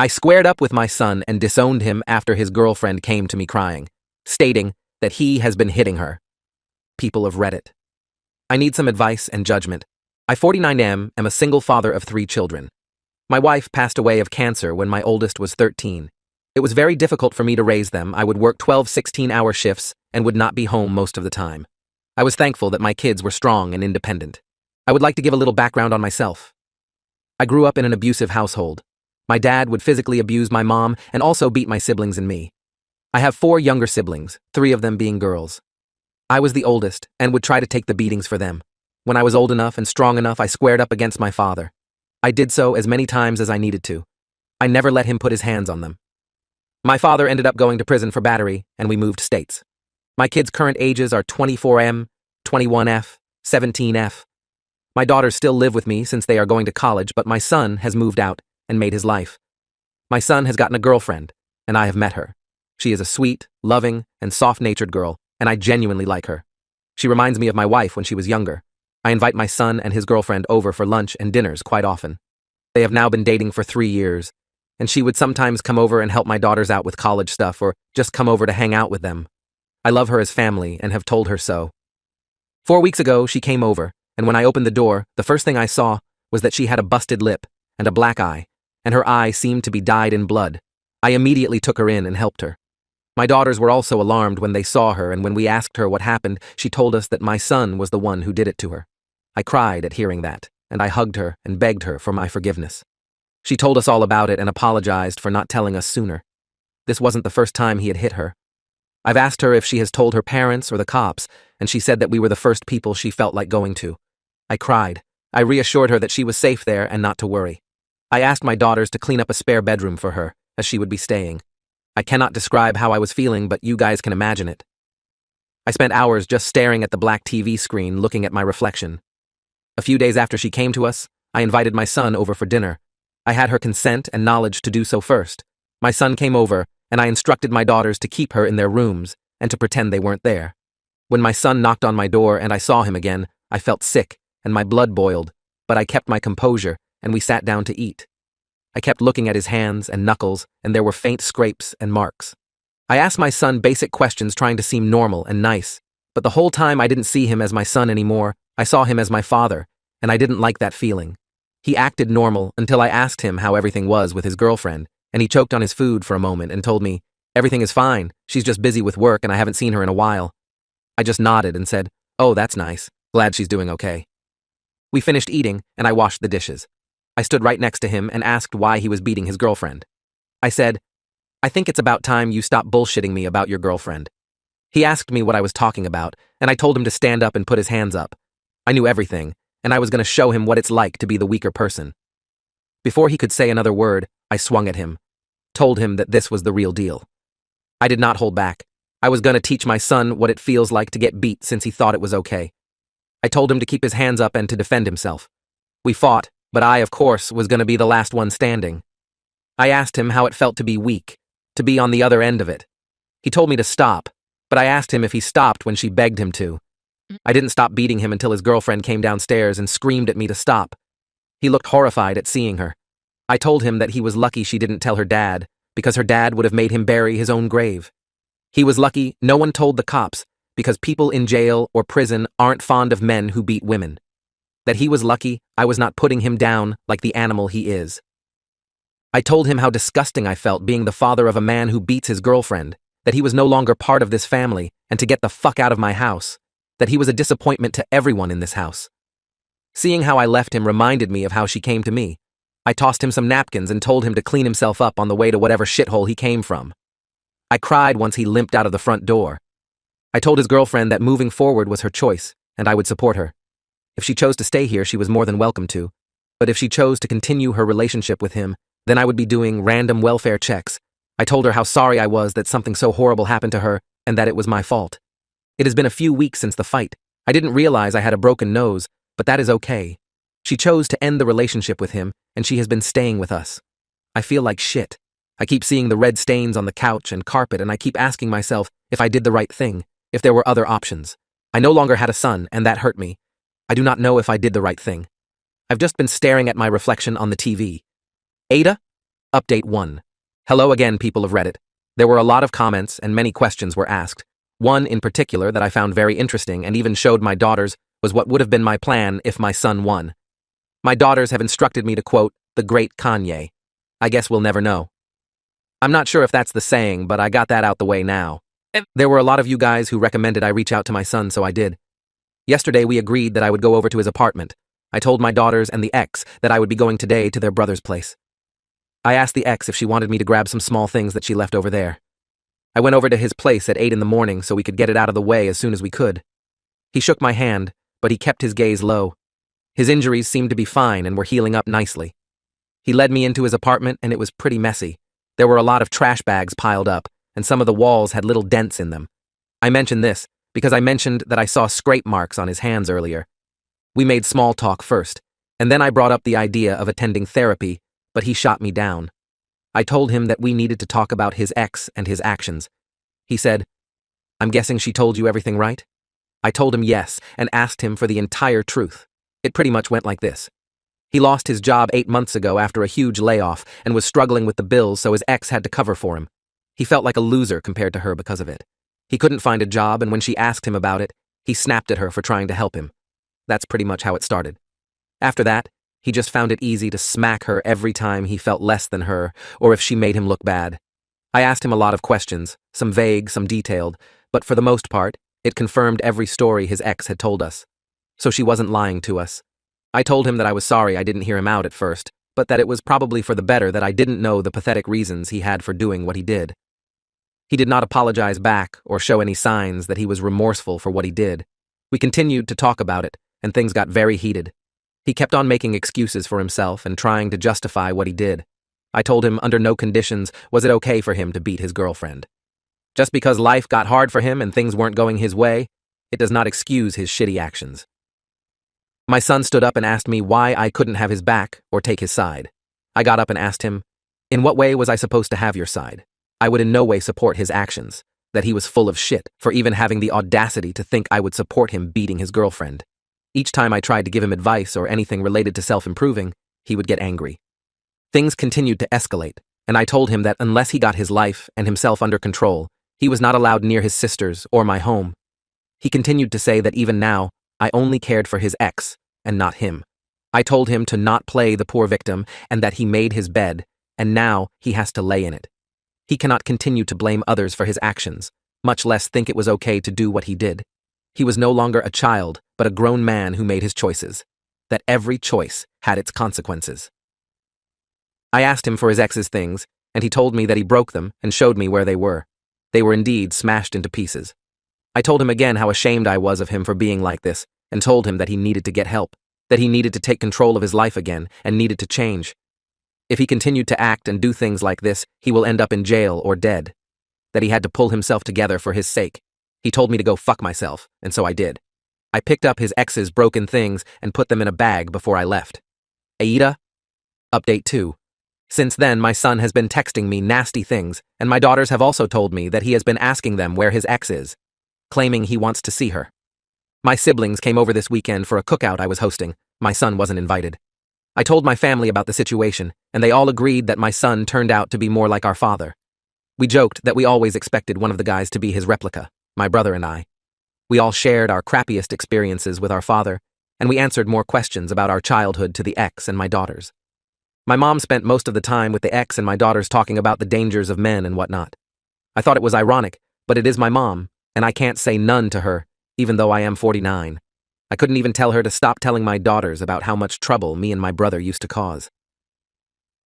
I squared up with my son and disowned him after his girlfriend came to me crying, stating that he has been hitting her. People of Reddit. I need some advice and judgment. I, 49 am a single father of 3 children. My wife passed away of cancer when my oldest was 13. It was very difficult for me to raise them. I would work 12 16-hour shifts and would not be home most of the time. I was thankful that my kids were strong and independent. I would like to give a little background on myself. I grew up in an abusive household. My dad would physically abuse my mom and also beat my siblings and me. I have 4 younger siblings, 3 of them being girls. I was the oldest and would try to take the beatings for them. When I was old enough and strong enough, I squared up against my father. I did so as many times as I needed to. I never let him put his hands on them. My father ended up going to prison for battery, and we moved states. My kids' current ages are 24M, 21F, 17F. My daughters still live with me since they are going to college, but my son has moved out and made his life. My son has gotten a girlfriend, and I have met her. She is a sweet, loving, and soft-natured girl, and I genuinely like her. She reminds me of my wife when she was younger. I invite my son and his girlfriend over for lunch and dinners quite often. They have now been dating for 3 years, and she would sometimes come over and help my daughters out with college stuff or just come over to hang out with them. I love her as family and have told her so. 4 weeks ago, she came over, and when I opened the door, the first thing I saw was that she had a busted lip and a black eye, and her eye seemed to be dyed in blood. I immediately took her in and helped her. My daughters were also alarmed when they saw her, and when we asked her what happened, she told us that my son was the one who did it to her. I cried at hearing that, and I hugged her and begged her for my forgiveness. She told us all about it and apologized for not telling us sooner. This wasn't the first time he had hit her. I've asked her if she has told her parents or the cops, and she said that we were the first people she felt like going to. I cried. I reassured her that she was safe there and not to worry. I asked my daughters to clean up a spare bedroom for her, as she would be staying. I cannot describe how I was feeling, but you guys can imagine it. I spent hours just staring at the black TV screen, looking at my reflection. A few days after she came to us, I invited my son over for dinner. I had her consent and knowledge to do so first. My son came over, and I instructed my daughters to keep her in their rooms and to pretend they weren't there. When my son knocked on my door and I saw him again, I felt sick and my blood boiled, but I kept my composure and we sat down to eat. I kept looking at his hands and knuckles, and there were faint scrapes and marks. I asked my son basic questions trying to seem normal and nice, but the whole time I didn't see him as my son anymore. I saw him as my father, and I didn't like that feeling. He acted normal until I asked him how everything was with his girlfriend, and he choked on his food for a moment and told me, "Everything is fine, she's just busy with work and I haven't seen her in a while." I just nodded and said, "Oh, that's nice, glad she's doing okay." We finished eating, and I washed the dishes. I stood right next to him and asked why he was beating his girlfriend. I said, "I think it's about time you stop bullshitting me about your girlfriend." He asked me what I was talking about, and I told him to stand up and put his hands up. I knew everything, and I was going to show him what it's like to be the weaker person. Before he could say another word, I swung at him, told him that this was the real deal. I did not hold back. I was going to teach my son what it feels like to get beat since he thought it was okay. I told him to keep his hands up and to defend himself. We fought, but I, of course, was going to be the last one standing. I asked him how it felt to be weak, to be on the other end of it. He told me to stop, but I asked him if he stopped when she begged him to. I didn't stop beating him until his girlfriend came downstairs and screamed at me to stop. He looked horrified at seeing her. I told him that he was lucky she didn't tell her dad, because her dad would have made him bury his own grave. He was lucky no one told the cops, because people in jail or prison aren't fond of men who beat women. That he was lucky I was not putting him down like the animal he is. I told him how disgusting I felt being the father of a man who beats his girlfriend, that he was no longer part of this family and to get the fuck out of my house, that he was a disappointment to everyone in this house. Seeing how I left him reminded me of how she came to me. I tossed him some napkins and told him to clean himself up on the way to whatever shithole he came from. I cried once he limped out of the front door. I told his girlfriend that moving forward was her choice, and I would support her. If she chose to stay here, she was more than welcome to. But if she chose to continue her relationship with him, then I would be doing random welfare checks. I told her how sorry I was that something so horrible happened to her, and that it was my fault. It has been a few weeks since the fight. I didn't realize I had a broken nose, but that is okay. She chose to end the relationship with him, and she has been staying with us. I feel like shit. I keep seeing the red stains on the couch and carpet, and I keep asking myself if I did the right thing, if there were other options. I no longer had a son, and that hurt me. I do not know if I did the right thing. I've just been staring at my reflection on the TV. Ada? Update 1. Hello again, people of Reddit. There were a lot of comments and many questions were asked. One in particular that I found very interesting and even showed my daughters was what would have been my plan if my son won. My daughters have instructed me to quote, the great Kanye. I guess we'll never know. I'm not sure if that's the saying, but I got that out the way now. There were a lot of you guys who recommended I reach out to my son, so I did. Yesterday we agreed that I would go over to his apartment. I told my daughters and the ex that I would be going today to their brother's place. I asked the ex if she wanted me to grab some small things that she left over there. I went over to his place at 8 in the morning so we could get it out of the way as soon as we could. He shook my hand, but he kept his gaze low. His injuries seemed to be fine and were healing up nicely. He led me into his apartment and it was pretty messy. There were a lot of trash bags piled up, and some of the walls had little dents in them. I mentioned this because I mentioned that I saw scrape marks on his hands earlier. We made small talk first, and then I brought up the idea of attending therapy, but he shot me down. I told him that we needed to talk about his ex and his actions. He said, "I'm guessing she told you everything right?" I told him yes and asked him for the entire truth. It pretty much went like this. He lost his job 8 months ago after a huge layoff and was struggling with the bills, so his ex had to cover for him. He felt like a loser compared to her because of it. He couldn't find a job, and when she asked him about it, he snapped at her for trying to help him. That's pretty much how it started. After that, he just found it easy to smack her every time he felt less than her or if she made him look bad. I asked him a lot of questions, some vague, some detailed, but for the most part, it confirmed every story his ex had told us. So she wasn't lying to us. I told him that I was sorry I didn't hear him out at first, but that it was probably for the better that I didn't know the pathetic reasons he had for doing what he did. He did not apologize back or show any signs that he was remorseful for what he did. We continued to talk about it, and things got very heated. He kept on making excuses for himself and trying to justify what he did. I told him under no conditions was it okay for him to beat his girlfriend. Just because life got hard for him and things weren't going his way, it does not excuse his shitty actions. My son stood up and asked me why I couldn't have his back or take his side. I got up and asked him, in what way was I supposed to have your side? I would in no way support his actions, that he was full of shit for even having the audacity to think I would support him beating his girlfriend. Each time I tried to give him advice or anything related to self-improving, he would get angry. Things continued to escalate, and I told him that unless he got his life and himself under control, he was not allowed near his sisters or my home. He continued to say that even now, I only cared for his ex and not him. I told him to not play the poor victim and that he made his bed, and now he has to lay in it. He cannot continue to blame others for his actions, much less think it was okay to do what he did. He was no longer a child, but a grown man who made his choices. That every choice had its consequences. I asked him for his ex's things, and he told me that he broke them and showed me where they were. They were indeed smashed into pieces. I told him again how ashamed I was of him for being like this, and told him that he needed to get help, that he needed to take control of his life again and needed to change. If he continued to act and do things like this, he will end up in jail or dead. That he had to pull himself together for his sake. He told me to go fuck myself, and so I did. I picked up his ex's broken things and put them in a bag before I left. Aida? Update 2. Since then, my son has been texting me nasty things, and my daughters have also told me that he has been asking them where his ex is, claiming he wants to see her. My siblings came over this weekend for a cookout I was hosting. My son wasn't invited. I told my family about the situation, and they all agreed that my son turned out to be more like our father. We joked that we always expected one of the guys to be his replica, my brother and I. We all shared our crappiest experiences with our father, and we answered more questions about our childhood to the ex and my daughters. My mom spent most of the time with the ex and my daughters talking about the dangers of men and whatnot. I thought it was ironic, but it is my mom, and I can't say none to her, even though I am 49. I couldn't even tell her to stop telling my daughters about how much trouble me and my brother used to cause.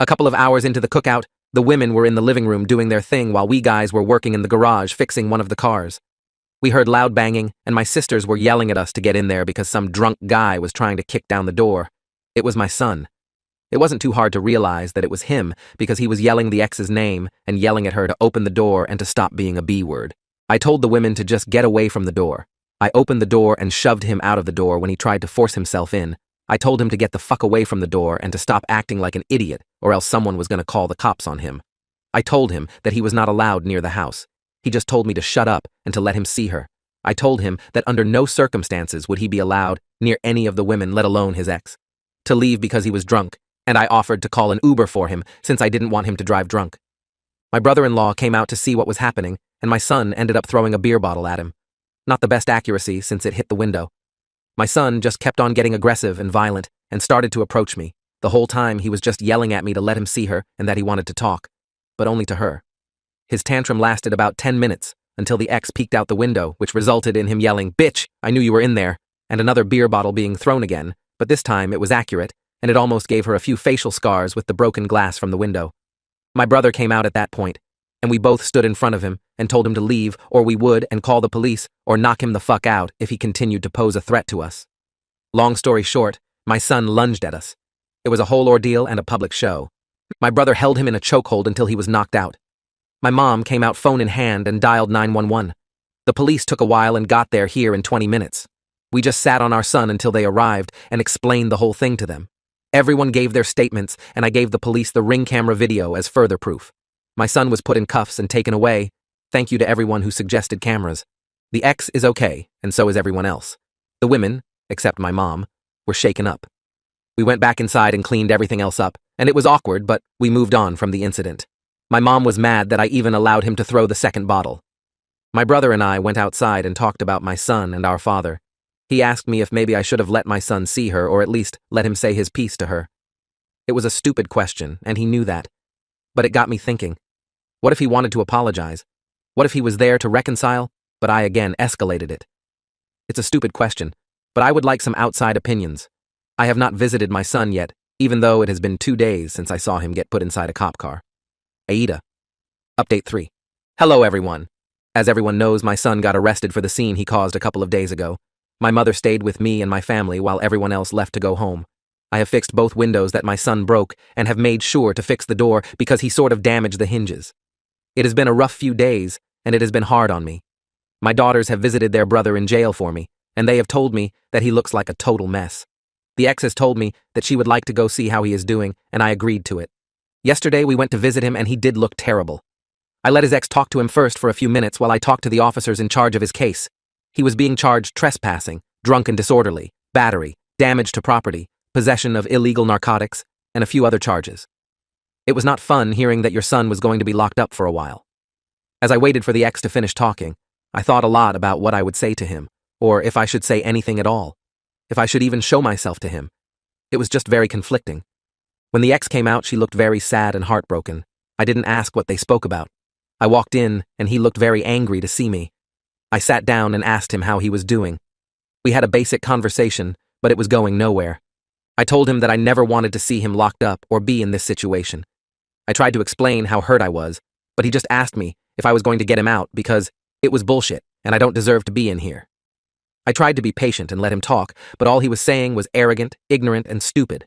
A couple of hours into the cookout, the women were in the living room doing their thing while we guys were working in the garage fixing one of the cars. We heard loud banging, and my sisters were yelling at us to get in there because some drunk guy was trying to kick down the door. It was my son. It wasn't too hard to realize that it was him because he was yelling the ex's name and yelling at her to open the door and to stop being a B-word. I told the women to just get away from the door. I opened the door and shoved him out of the door when he tried to force himself in. I told him to get the fuck away from the door and to stop acting like an idiot, or else someone was going to call the cops on him. I told him that he was not allowed near the house. He just told me to shut up and to let him see her. I told him that under no circumstances would he be allowed near any of the women, let alone his ex. To leave because he was drunk, and I offered to call an Uber for him since I didn't want him to drive drunk. My brother-in-law came out to see what was happening, and my son ended up throwing a beer bottle at him. Not the best accuracy since it hit the window. My son just kept on getting aggressive and violent and started to approach me. The whole time he was just yelling at me to let him see her and that he wanted to talk, but only to her. His tantrum lasted about 10 minutes until the ex peeked out the window, which resulted in him yelling, "Bitch, I knew you were in there," and another beer bottle being thrown again, but this time it was accurate, and it almost gave her a few facial scars with the broken glass from the window. My brother came out at that point, and we both stood in front of him and told him to leave, or we would and call the police or knock him the fuck out if he continued to pose a threat to us. Long story short, my son lunged at us. It was a whole ordeal and a public show. My brother held him in a chokehold until he was knocked out. My mom came out phone in hand and dialed 911. The police took a while and got there here in 20 minutes. We just sat on our son until they arrived and explained the whole thing to them. Everyone gave their statements, and I gave the police the Ring camera video as further proof. My son was put in cuffs and taken away. Thank you to everyone who suggested cameras. The ex is okay, and so is everyone else. The women, except my mom, were shaken up. We went back inside and cleaned everything else up, and it was awkward, but we moved on from the incident. My mom was mad that I even allowed him to throw the second bottle. My brother and I went outside and talked about my son and our father. He asked me if maybe I should have let my son see her or at least let him say his piece to her. It was a stupid question, and he knew that. But it got me thinking. What if he wanted to apologize? What if he was there to reconcile, but I again escalated it? It's a stupid question, but I would like some outside opinions. I have not visited my son yet, even though it has been 2 days since I saw him get put inside a cop car. Aida. Update 3. Hello, everyone. As everyone knows, my son got arrested for the scene he caused a couple of days ago. My mother stayed with me and my family while everyone else left to go home. I have fixed both windows that my son broke and have made sure to fix the door because he sort of damaged the hinges. It has been a rough few days, and it has been hard on me. My daughters have visited their brother in jail for me, and they have told me that he looks like a total mess. The ex has told me that she would like to go see how he is doing, and I agreed to it. Yesterday we went to visit him and he did look terrible. I let his ex talk to him first for a few minutes while I talked to the officers in charge of his case. He was being charged trespassing, drunk and disorderly, battery, damage to property, possession of illegal narcotics, and a few other charges. It was not fun hearing that your son was going to be locked up for a while. As I waited for the ex to finish talking, I thought a lot about what I would say to him, or if I should say anything at all. If I should even show myself to him. It was just very conflicting. When the ex came out, she looked very sad and heartbroken. I didn't ask what they spoke about. I walked in, and he looked very angry to see me. I sat down and asked him how he was doing. We had a basic conversation, but it was going nowhere. I told him that I never wanted to see him locked up or be in this situation. I tried to explain how hurt I was, but he just asked me if I was going to get him out because it was bullshit, and I don't deserve to be in here. I tried to be patient and let him talk, but all he was saying was arrogant, ignorant, and stupid.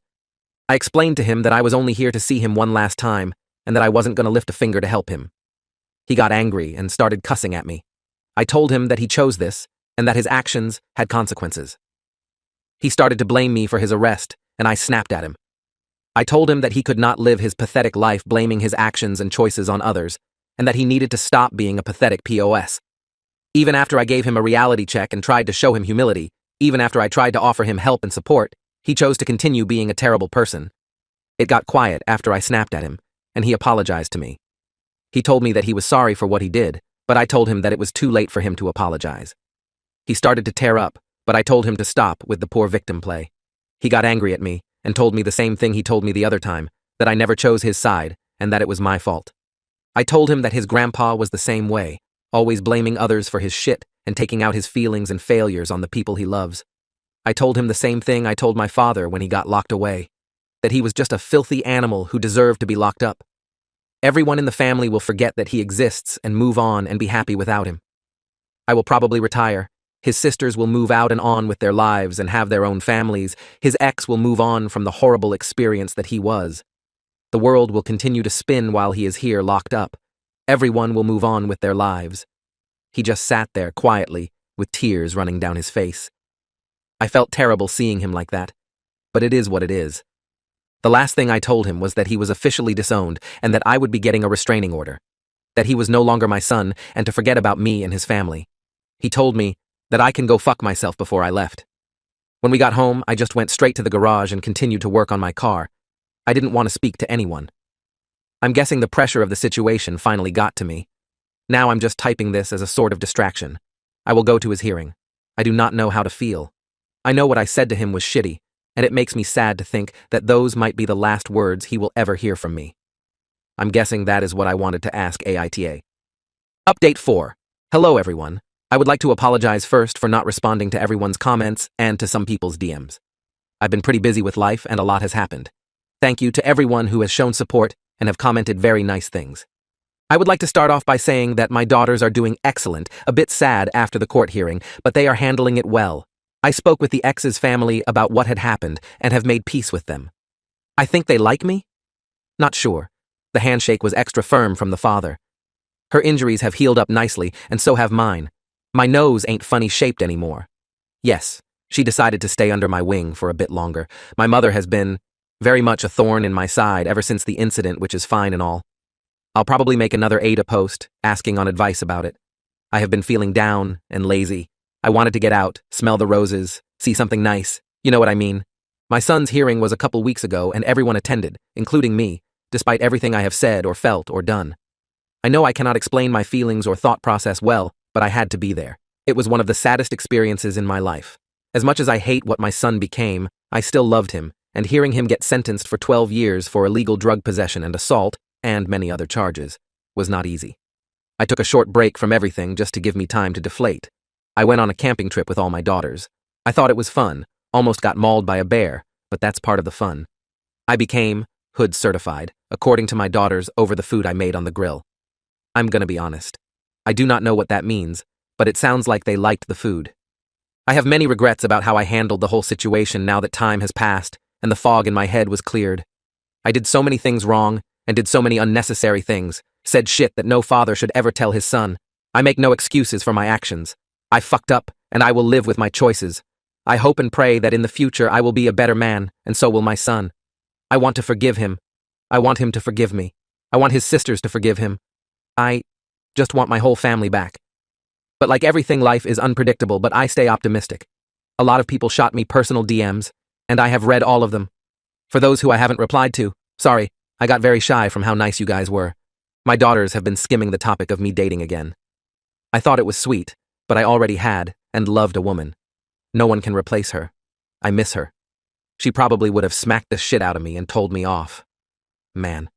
I explained to him that I was only here to see him one last time, and that I wasn't going to lift a finger to help him. He got angry and started cussing at me. I told him that he chose this, and that his actions had consequences. He started to blame me for his arrest, and I snapped at him. I told him that he could not live his pathetic life blaming his actions and choices on others, and that he needed to stop being a pathetic POS. Even after I gave him a reality check and tried to show him humility, even after I tried to offer him help and support, he chose to continue being a terrible person. It got quiet after I snapped at him, and he apologized to me. He told me that he was sorry for what he did, but I told him that it was too late for him to apologize. He started to tear up, but I told him to stop with the poor victim play. He got angry at me and told me the same thing he told me the other time, that I never chose his side and that it was my fault. I told him that his grandpa was the same way, always blaming others for his shit and taking out his feelings and failures on the people he loves. I told him the same thing I told my father when he got locked away, that he was just a filthy animal who deserved to be locked up. Everyone in the family will forget that he exists and move on and be happy without him. I will probably retire. His sisters will move out and on with their lives and have their own families. His ex will move on from the horrible experience that he was. The world will continue to spin while he is here locked up. Everyone will move on with their lives. He just sat there quietly, with tears running down his face. I felt terrible seeing him like that, but it is what it is. The last thing I told him was that he was officially disowned and that I would be getting a restraining order, that he was no longer my son and to forget about me and his family. He told me that I can go fuck myself before I left. When we got home, I just went straight to the garage and continued to work on my car. I didn't want to speak to anyone. I'm guessing the pressure of the situation finally got to me. Now I'm just typing this as a sort of distraction. I will go to his hearing. I do not know how to feel. I know what I said to him was shitty, and it makes me sad to think that those might be the last words he will ever hear from me. I'm guessing that is what I wanted to ask AITA. Update 4. Hello everyone. I would like to apologize first for not responding to everyone's comments and to some people's DMs. I've been pretty busy with life and a lot has happened. Thank you to everyone who has shown support and have commented very nice things. I would like to start off by saying that my daughters are doing excellent, a bit sad after the court hearing, but they are handling it well. I spoke with the ex's family about what had happened and have made peace with them. I think they like me? Not sure. The handshake was extra firm from the father. Her injuries have healed up nicely, and so have mine. My nose ain't funny shaped anymore. Yes, she decided to stay under my wing for a bit longer. My mother has been very much a thorn in my side ever since the incident, which is fine and all. I'll probably make another Ada post, asking on advice about it. I have been feeling down and lazy. I wanted to get out, smell the roses, see something nice. You know what I mean? My son's hearing was a couple weeks ago and everyone attended, including me, despite everything I have said or felt or done. I know I cannot explain my feelings or thought process well, but I had to be there. It was one of the saddest experiences in my life. As much as I hate what my son became, I still loved him, and hearing him get sentenced for 12 years for illegal drug possession and assault, and many other charges, was not easy. I took a short break from everything just to give me time to deflate. I went on a camping trip with all my daughters. I thought it was fun, almost got mauled by a bear, but that's part of the fun. I became hood certified, according to my daughters, over the food I made on the grill. I'm gonna be honest. I do not know what that means, but it sounds like they liked the food. I have many regrets about how I handled the whole situation now that time has passed and the fog in my head was cleared. I did so many things wrong and did so many unnecessary things, said shit that no father should ever tell his son. I make no excuses for my actions. I fucked up, and I will live with my choices. I hope and pray that in the future I will be a better man, and so will my son. I want to forgive him. I want him to forgive me. I want his sisters to forgive him. I just want my whole family back. But like everything, life is unpredictable, but I stay optimistic. A lot of people shot me personal DMs, and I have read all of them. For those who I haven't replied to, sorry, I got very shy from how nice you guys were. My daughters have been skimming the topic of me dating again. I thought it was sweet, but I already had and loved a woman. No one can replace her. I miss her. She probably would have smacked the shit out of me and told me off. Man,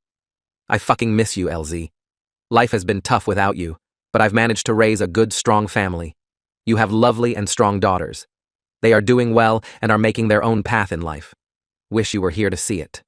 I fucking miss you, LZ. Life has been tough without you, but I've managed to raise a good, strong family. You have lovely and strong daughters. They are doing well and are making their own path in life. Wish you were here to see it.